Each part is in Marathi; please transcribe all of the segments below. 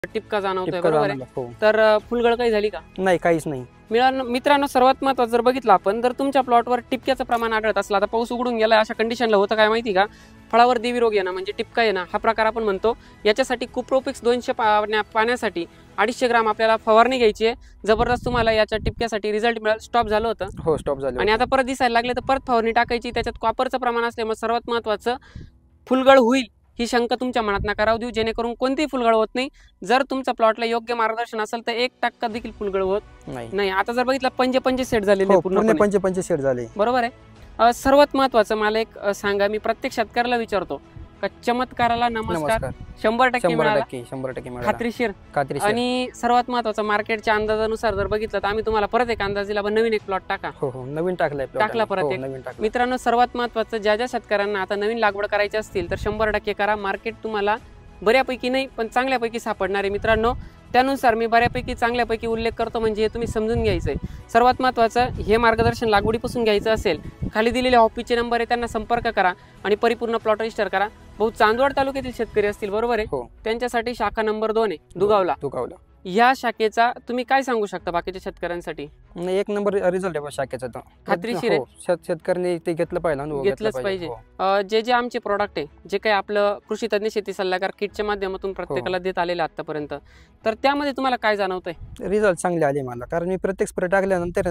टिपका जाणवतोय, टिपका बरोबर आहे. जाणवला, हो. तर फुलगळ काही झाली का? नाही, काहीच नाही. मित्रांनो, सर्वात महत्त्वाचं जर बघितलं आपण, जर तुमच्या प्लॉटवर टिपक्याचं प्रमाण आढळत असलं, आता पाऊस उघडून गेला अशा कंडिशनला होतं काय माहिती का, फळावर देवी रोग येणं म्हणजे टिपका येणं हा प्रकार आपण म्हणतो. याच्यासाठी कुप्रोपिक्स 200 पाण्यासाठी 250 ग्राम आपल्याला फवारणी घ्यायची आहे. जबरदस्त तुम्हाला याच्या टिपक्यासाठी रिझल्ट मिळेल. स्टॉप झालं होतं, हो, स्टॉप झालं आणि आता परत दिसायला लागले तर परत फवारणी टाकायची. त्याच्यात कॉपरचं प्रमाण असल्यामुळे सर्वात महत्त्वाचं फुलगळ होईल ही शंका तुमच्या मनात नका राहू देऊ, जेणेकरून कोणतीही फुलगळ होत नाही. जर तुमच्या प्लॉटला योग्य मार्गदर्शन असेल तर 1% देखील फुलगळ होत नाही. आता जर बघितलं पंजे सेट झालेले पूर्ण पंचे सेट झाले, बरोबर आहे. सर्वात महत्त्वाचं मला एक सांगा, मी प्रत्येक शेतकऱ्याला विचारतो का चमत्काराला नमस्कार 100% मिळाला, 100% खात्रीशीर. आणि सर्वात महत्त्वाचं मार्केटच्या अंदाजानुसार जर बघितलं तर आम्ही तुम्हाला परत एक अंदाज दिला, नवीन एक प्लॉट टाका. हो, नवीन टाकला परत एक. मित्रांनो, सर्वात महत्त्वाचं ज्या शेतकऱ्यांना आता नवीन लागवड करायची असतील तर 100% करा. मार्केट तुम्हाला बऱ्यापैकी नाही पण चांगल्यापैकी सापडणार आहे मित्रांनो. त्यानुसार मी बऱ्यापैकी चांगल्यापैकी उल्लेख करतो, म्हणजे हे तुम्ही समजून घ्यायचंय. सर्वात महत्त्वाचं हे मार्गदर्शन लागवडीपासून घ्यायचं असेल, खाली दिलेले ऑफिसचे नंबर आहे, त्यांना संपर्क करा आणि परिपूर्ण प्लॉट रजिस्टर करा. भाऊ, चांदवड तालुक्यातील शेतकरी असतील, बरोबर आहे, त्यांच्यासाठी शाखा नंबर 2 आहे दुगावला. या शाखेचा तुम्ही काय सांगू शकता बाकीच्या शेतकऱ्यांसाठी? एक नंबर रिझल्ट आहे शाखेचा, खात्रीशीर आहे. शेतकऱ्यांनी ते घेतलंच पाहिजे. जे आमचे प्रोडक्ट आहे, जे काही आपलं कृषी तज्ञ शेती सल्लागार किटच्या माध्यमातून प्रत्येकाला देत आलेले आतापर्यंत, तर त्यामध्ये तुम्हाला काय जाणवतंय? रिझल्ट चांगले आले मला, कारण मी प्रत्येक स्प्रे टाकल्यानंतर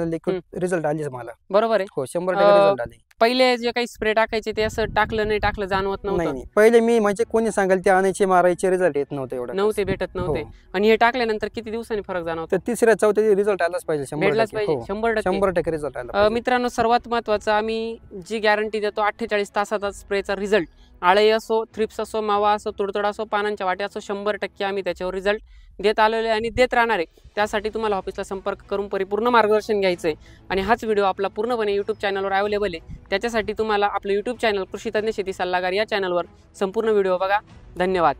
रिझल्ट आले मला, बरोबर आहे. हो, 100% रिझल्ट आले. पहिले जे काही स्प्रे टाकायचे ते असं टाकलं नाही टाकलं जाणवत नव्हतं. पहिले मी म्हणजे कोणी सांगाल ते आणायचे मारायचे, रिझल्ट येत नव्हते, भेटत नव्हते. आणि हे टाकल्यानंतर किती दिवसांनी फरक जाणवतो? तिसऱ्या चौथ्या रिझल्ट आलाच पाहिजे, 100% रिझल्ट आला. मित्रांनो, सर्वात महत्वाचं आम्ही जी गॅरंटी देतो 48 तासाचा स्प्रेचा रिझल्ट, आळे असो, थ्रिप्स असो, मावा असो, तुडतुडा असो, पानांच्या वाट्या असो, 100% आम्ही त्याच्यावर रिझल्ट देत आलेलो आहे आणि देत राहणार आहे. त्यासाठी तुम्हाला ऑफिसला संपर्क करून परिपूर्ण मार्गदर्शन घ्यायचं आहे. आणि हाच व्हिडिओ आपला पूर्णपणे यूट्यूब चॅनलवर अवेलेबल आहे. त्याच्यासाठी तुम्हाला आपलं यूट्यूब चॅनल कृषी तज्ञ शेती सल्लागार या चॅनलवर संपूर्ण व्हिडिओ बघा. धन्यवाद.